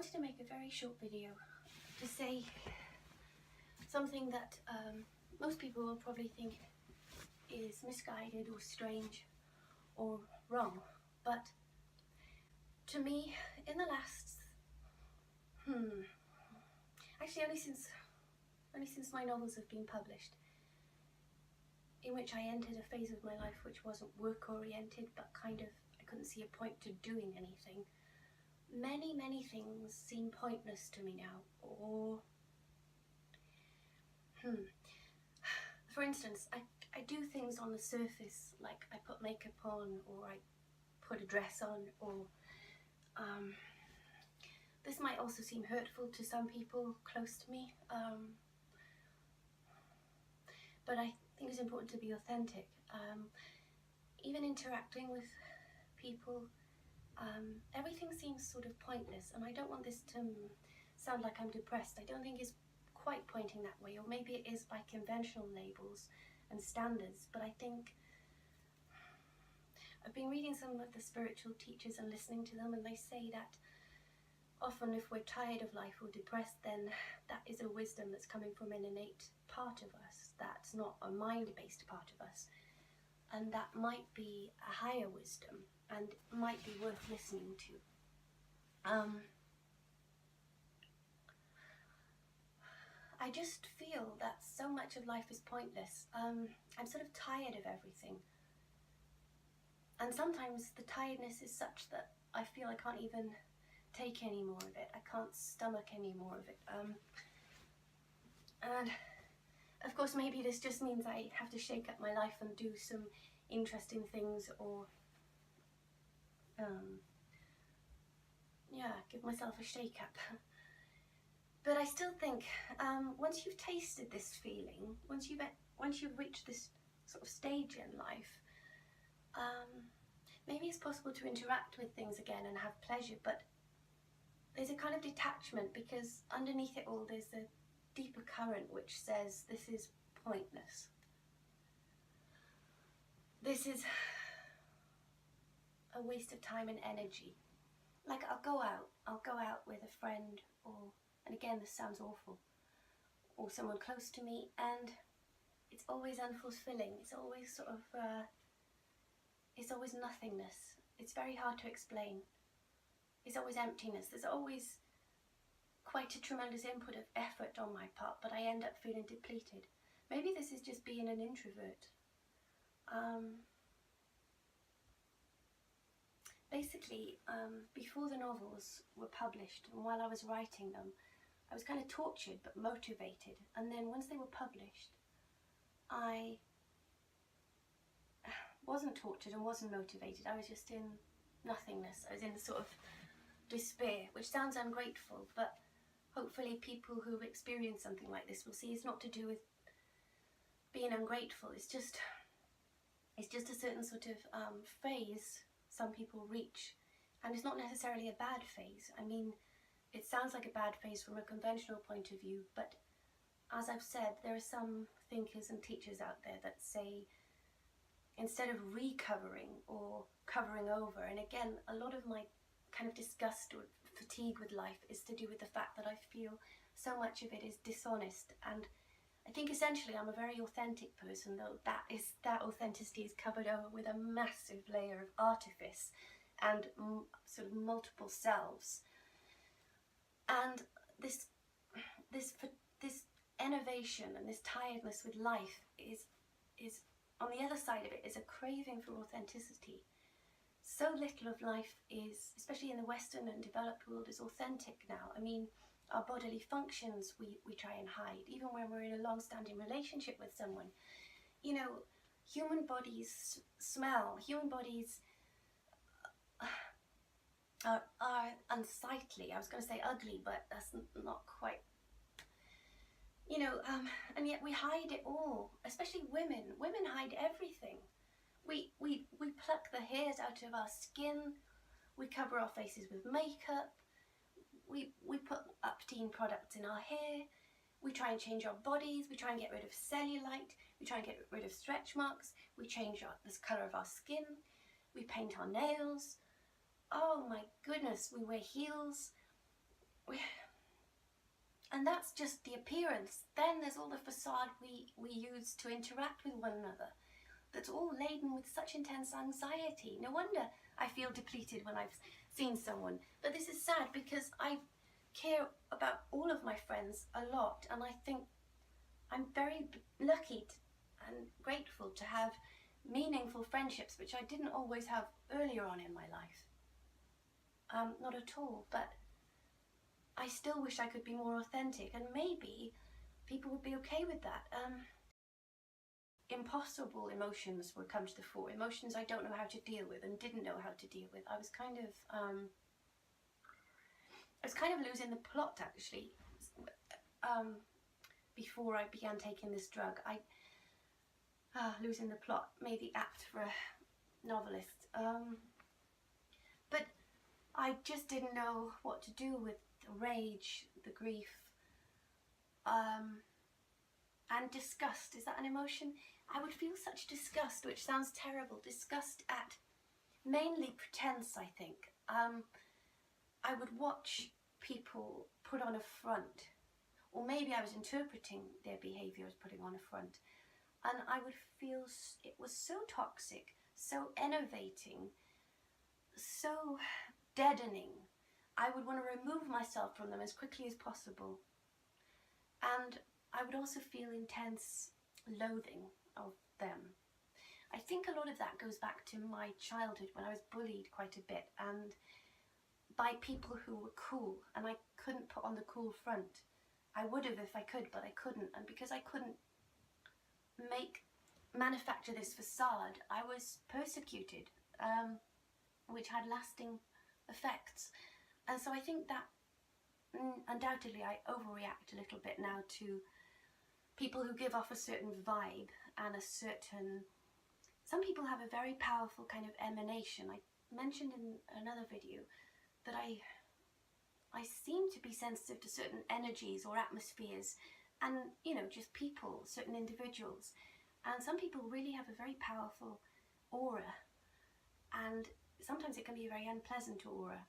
wanted to make a very short video to say something that most people will probably think is misguided or strange or wrong, but to me, in the last, actually only since my novels have been published, in which I entered a phase of my life which wasn't work-oriented, but kind of, I couldn't see a point to doing anything. Many things seem pointless to me now, or, for instance, I do things on the surface, like I put makeup on, or I put a dress on, or, this might also seem hurtful to some people close to me, but I think it's important to be authentic. Even interacting with people, everything seems sort of pointless, and I don't want this to sound like I'm depressed. I don't think it's quite pointing that way, or maybe it is by conventional labels and standards, but I think I've been reading some of the spiritual teachers and listening to them, and they say that often if we're tired of life or depressed, then that is a wisdom that's coming from an innate part of us, that's not a mind-based part of us, and that might be a higher wisdom and might be worth listening to. I just feel that so much of life is pointless. I'm sort of tired of everything, and sometimes the tiredness is such that I feel I can't even take any more of it. I can't stomach any more of it. And of course, maybe this just means I have to shake up my life and do some interesting things, or yeah, give myself a shake up. But I still think once you've tasted this feeling, once you've reached this sort of stage in life, maybe it's possible to interact with things again and have pleasure, but there's a kind of detachment, because underneath it all there's a deeper current which says this is pointless. This is a waste of time and energy. Like I'll go out with a friend, or, and again this sounds awful, or someone close to me, and it's always unfulfilling. It's always sort of, it's always nothingness. It's very hard to explain. It's always emptiness. There's always quite a tremendous input of effort on my part, but I end up feeling depleted. Maybe this is just being an introvert. Basically, before the novels were published, and while I was writing them, I was kind of tortured but motivated. And then once they were published, I wasn't tortured and wasn't motivated. I was just in nothingness. I was in sort of despair, which sounds ungrateful, but hopefully people who experience something like this will see it's not to do with being ungrateful. It's just a certain sort of phase some people reach, and it's not necessarily a bad phase. I mean, it sounds like a bad phase from a conventional point of view, but as I've said, there are some thinkers and teachers out there that say instead of recovering or covering over, and again, a lot of my kind of disgust or fatigue with life is to do with the fact that I feel so much of it is dishonest, and I think essentially I'm a very authentic person, though that authenticity is covered over with a massive layer of artifice and sort of multiple selves. And this enervation and this tiredness with life is on the other side of it is a craving for authenticity. So little of life is, especially in the Western and developed world, is authentic now. I mean, our bodily functions we try and hide, even when we're in a long-standing relationship with someone. You know, human bodies smell, human bodies are unsightly. I was going to say ugly, but that's not quite, you know, and yet we hide it all, especially women. Women hide everything. We pluck the hairs out of our skin, we cover our faces with makeup, we put up-teen products in our hair, we try and change our bodies, we try and get rid of cellulite, we try and get rid of stretch marks, we change the colour of our skin, we paint our nails, oh my goodness, we wear heels, And that's just the appearance. Then there's all the facade we use to interact with one another. That's all laden with such intense anxiety. No wonder I feel depleted when I've seen someone. But this is sad because I care about all of my friends a lot, and I think I'm very lucky and grateful to have meaningful friendships, which I didn't always have earlier on in my life. Not at all, but I still wish I could be more authentic, and maybe people would be okay with that. Impossible emotions would come to the fore, emotions I don't know how to deal with and didn't know how to deal with. I was kind of losing the plot, actually. Before I began taking this drug, losing the plot, maybe apt for a novelist. But I just didn't know what to do with the rage, the grief, and disgust. Is that an emotion? I would feel such disgust, which sounds terrible. Disgust at mainly pretense, I think. I would watch people put on a front, or maybe I was interpreting their behaviour as putting on a front, and I would feel it was so toxic, so enervating, so deadening. I would want to remove myself from them as quickly as possible. And I would also feel intense loathing of them. I think a lot of that goes back to my childhood when I was bullied quite a bit, and by people who were cool, and I couldn't put on the cool front. I would have if I could, but I couldn't, and because I couldn't manufacture this facade, I was persecuted, which had lasting effects. And so I think that undoubtedly I overreact a little bit now to people who give off a certain vibe and a certain... Some people have a very powerful kind of emanation. I mentioned in another video that I seem to be sensitive to certain energies or atmospheres, and, you know, just people, certain individuals. And some people really have a very powerful aura, and sometimes it can be a very unpleasant aura.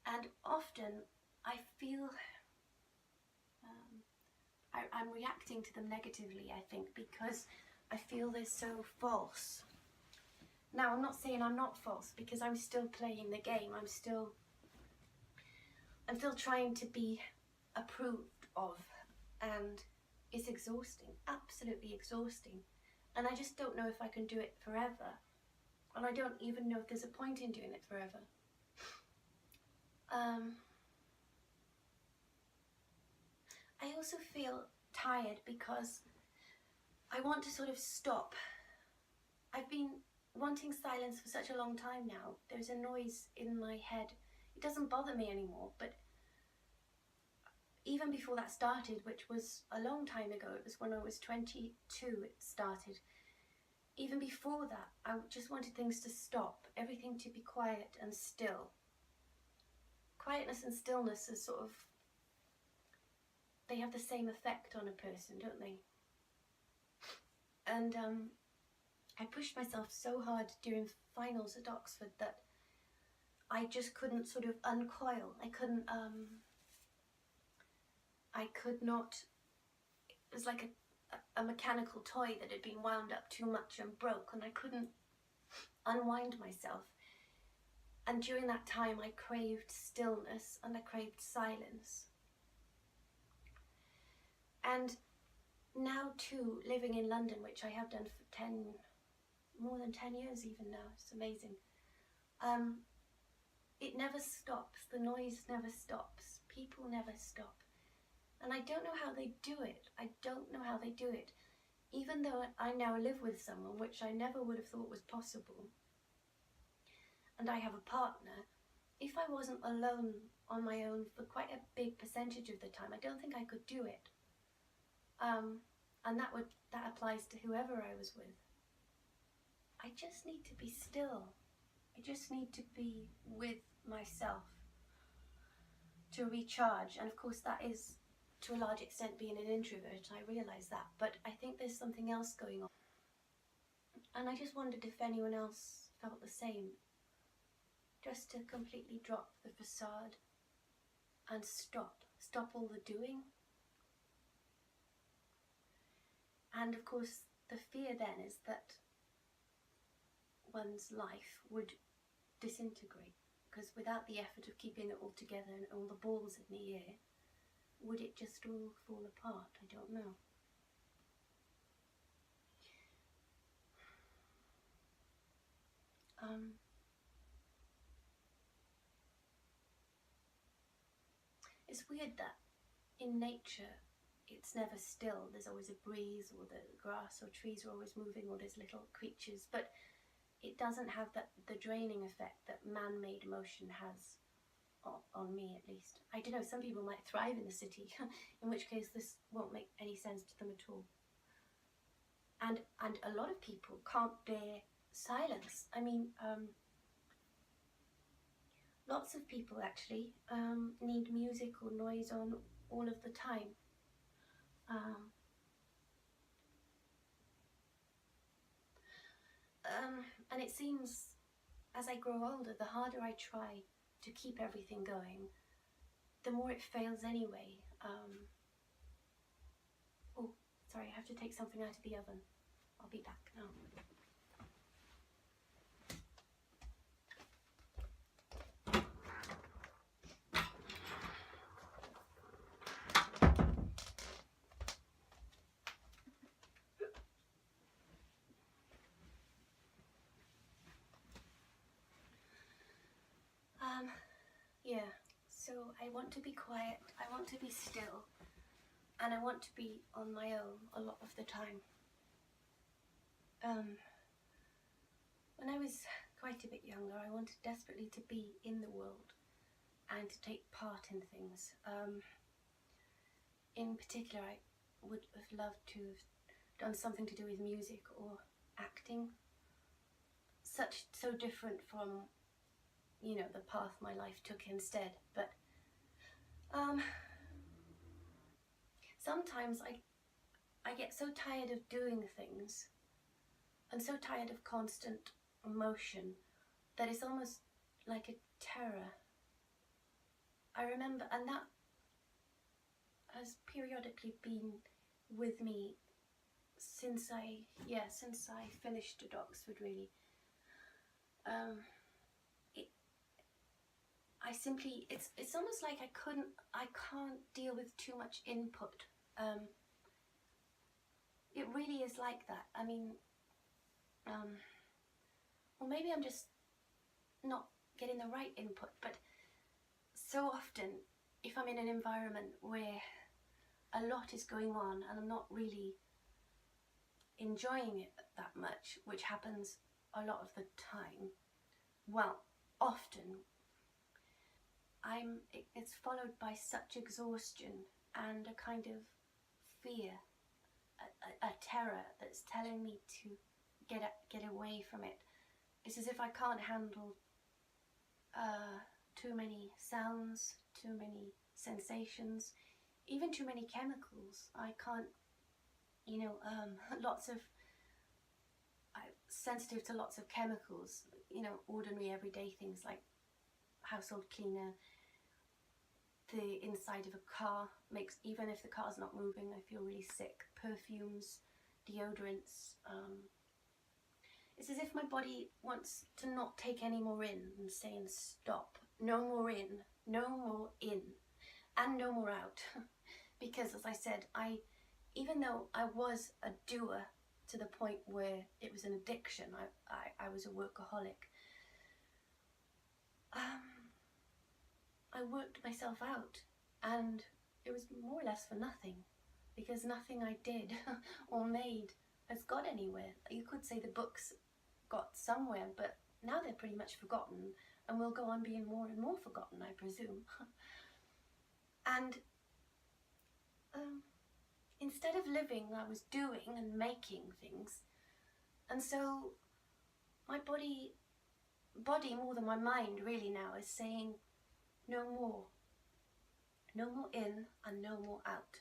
And often I feel I'm reacting to them negatively, I think, because I feel they're so false. Now, I'm not saying I'm not false, because I'm still playing the game. I'm still trying to be approved of, and it's exhausting, absolutely exhausting. And I just don't know if I can do it forever. And I don't even know if there's a point in doing it forever. I also feel tired because I want to sort of stop. I've been wanting silence for such a long time now. There's a noise in my head. It doesn't bother me anymore, but even before that started, which was a long time ago, it was when I was 22 it started. Even before that, I just wanted things to stop, everything to be quiet and still. Quietness and stillness is sort of, they have the same effect on a person, don't they? And I pushed myself so hard during finals at Oxford that I just couldn't sort of uncoil. I could not, it was like a mechanical toy that had been wound up too much and broke, and I couldn't unwind myself. And during that time I craved stillness and I craved silence. And now too, living in London, which I have done for more than 10 years even now, it's amazing. It never stops, the noise never stops, people never stop. And I don't know how they do it. I don't know how they do it. Even though I now live with someone, which I never would have thought was possible, and I have a partner, if I wasn't alone on my own for quite a big percentage of the time, I don't think I could do it. And that applies to whoever I was with. I just need to be still. I just need to be with myself to recharge. And of course that is, to a large extent, being an introvert, I realise that, but I think there's something else going on. And I just wondered if anyone else felt the same. Just to completely drop the facade and stop all the doing. And of course the fear then is that one's life would disintegrate, because without the effort of keeping it all together and all the balls in the air, would it just all fall apart? I don't know. It's weird that in nature it's never still. There's always a breeze, or the grass or trees are always moving, or there's little creatures, but it doesn't have the draining effect that man-made motion has on me, at least. I don't know, some people might thrive in the city, in which case this won't make any sense to them at all. And a lot of people can't bear silence. I mean, lots of people actually need music or noise on all of the time. And it seems as I grow older, the harder I try to keep everything going, the more it fails anyway. Oh, sorry, I have to take something out of the oven. I'll be back now. Yeah, so I want to be quiet, I want to be still, and I want to be on my own a lot of the time. When I was quite a bit younger, I wanted desperately to be in the world and to take part in things. In particular, I would have loved to have done something to do with music or acting. So different from, you know, the path my life took instead. But sometimes I get so tired of doing things and so tired of constant motion that it's almost like a terror. I remember, and that has periodically been with me since I finished at Oxford, really. It's almost like I can't deal with too much input. It really is like that. I mean, or maybe I'm just not getting the right input, but so often if I'm in an environment where a lot is going on and I'm not really enjoying it that much, which happens a lot of the time, well, often, it's followed by such exhaustion and a kind of fear, a terror that's telling me to get away from it. It's as if I can't handle too many sounds, too many sensations, even too many chemicals. I can't, you know, I'm sensitive to lots of chemicals, you know, ordinary everyday things like household cleaner. The inside of a car makes, even if the car's not moving, I feel really sick. Perfumes, deodorants. It's as if my body wants to not take any more in and saying stop. No more in, no more in, and no more out. Because as I said, even though I was a doer to the point where it was an addiction, I was a workaholic. I worked myself out, and it was more or less for nothing, because nothing I did or made has got anywhere. You could say the books got somewhere, but now they're pretty much forgotten and will go on being more and more forgotten, I presume. And instead of living, I was doing and making things, and so my body more than my mind really now is saying no more in and no more out.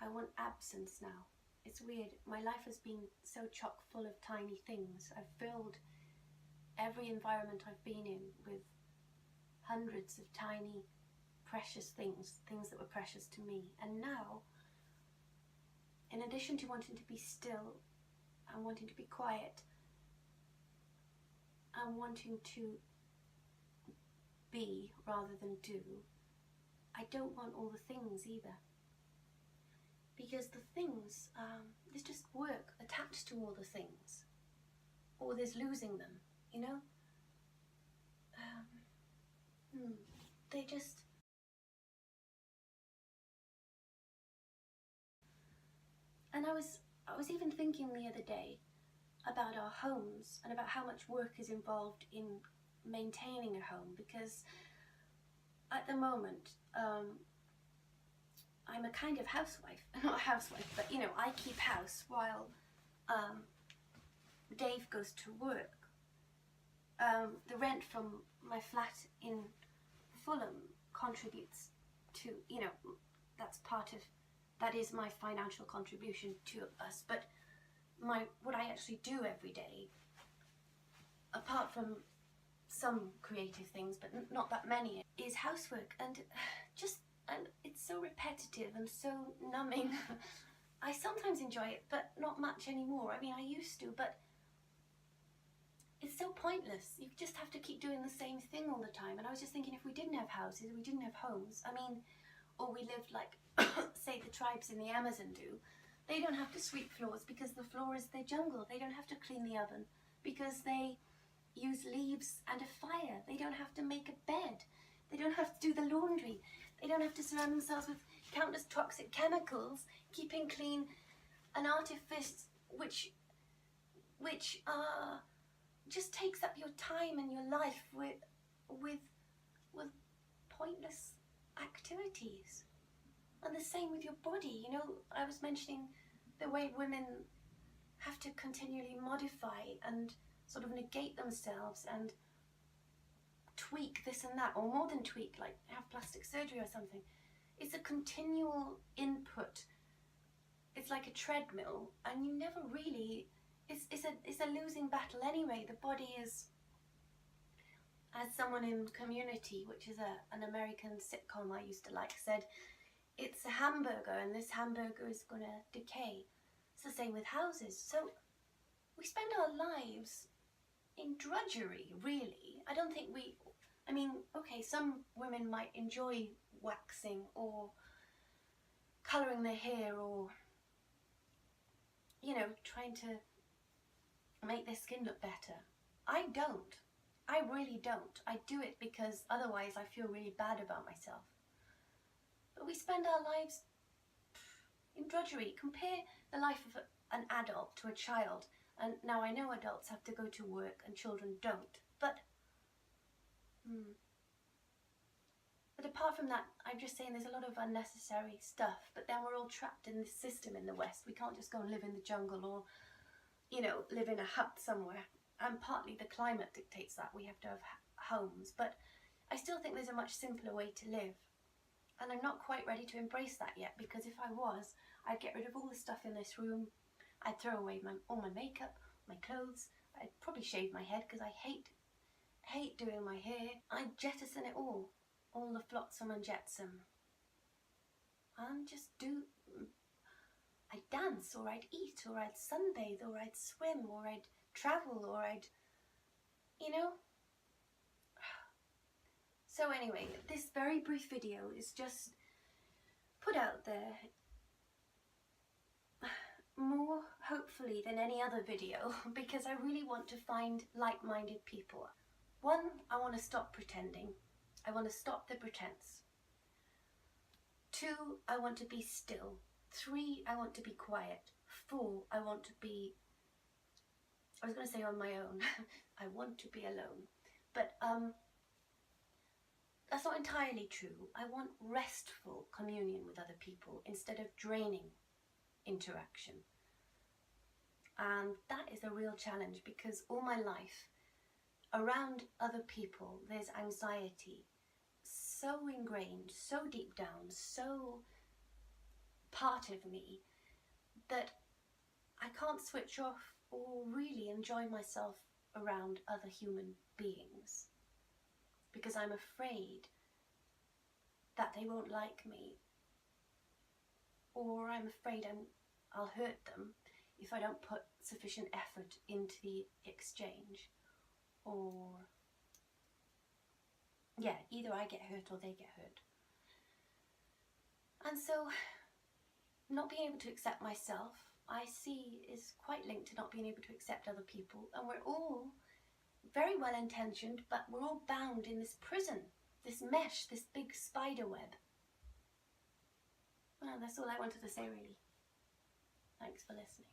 I want absence now. It's weird, my life has been so chock full of tiny things. I've filled every environment I've been in with hundreds of tiny precious things that were precious to me. And now, in addition to wanting to be still and wanting to be quiet and wanting to be rather than do, I don't want all the things either. Because the things, there's just work attached to all the things. Or there's losing them, you know? They just... And I was even thinking the other day about our homes and about how much work is involved in maintaining a home, because at the moment, I'm a kind of housewife. Not a housewife, but you know, I keep house while Dave goes to work. The rent from my flat in Fulham contributes to, you know, that is my financial contribution to us. But what I actually do every day, apart from some creative things, but not that many, is housework. And it's so repetitive and so numbing. I sometimes enjoy it, but not much anymore. I mean, I used to, but it's so pointless. You just have to keep doing the same thing all the time. And I was just thinking, if we didn't have houses, we didn't have homes, I mean, or we lived like, say, the tribes in the Amazon do, they don't have to sweep floors because the floor is their jungle. They don't have to clean the oven because they use leaves and a fire. They don't have to make a bed. They don't have to do the laundry. They don't have to surround themselves with countless toxic chemicals, keeping clean an artifice which just takes up your time and your life with pointless activities. And the same with your body. You know, I was mentioning the way women have to continually modify and sort of negate themselves and tweak this and that, or more than tweak, like have plastic surgery or something. It's a continual input. It's like a treadmill, and you never really... It's a losing battle anyway. The body is, as someone in Community, which is an American sitcom I used to like, said, it's a hamburger, and this hamburger is going to decay. It's the same with houses. So we spend our lives in drudgery, really. I don't think I mean, okay, some women might enjoy waxing or colouring their hair or, you know, trying to make their skin look better. I don't. I really don't. I do it because otherwise I feel really bad about myself. But we spend our lives in drudgery. Compare the life of an adult to a child. And now I know adults have to go to work and children don't. But apart from that, I'm just saying there's a lot of unnecessary stuff. But then we're all trapped in this system in the West. We can't just go and live in the jungle or, you know, live in a hut somewhere. And partly the climate dictates that. We have to have homes. But I still think there's a much simpler way to live. And I'm not quite ready to embrace that yet, because if I was, I'd get rid of all the stuff in this room. I'd throw away all my makeup, my clothes. I'd probably shave my head because I hate doing my hair. I'd jettison it all the flotsam and jetsam. And just I'd dance, or I'd eat, or I'd sunbathe, or I'd swim, or I'd travel, or I'd, you know. So anyway, this very brief video is just put out there more hopefully than any other video, because I really want to find like-minded people. 1, I want to stop pretending. I want to stop the pretense. 2, I want to be still. 3, I want to be quiet. 4, I want to be, I was going to say on my own. I want to be alone. But that's not entirely true. I want restful communion with other people instead of draining interaction. And that is a real challenge, because all my life around other people there's anxiety so ingrained, so deep down, so part of me, that I can't switch off or really enjoy myself around other human beings because I'm afraid that they won't like me, or I'm afraid I'll hurt them if I don't put sufficient effort into the exchange, or yeah, either I get hurt or they get hurt. And so not being able to accept myself, I see, is quite linked to not being able to accept other people. And we're all very well intentioned, but we're all bound in this prison, this mesh, this big spider web. Well, that's all I wanted to say, really. Thanks for listening.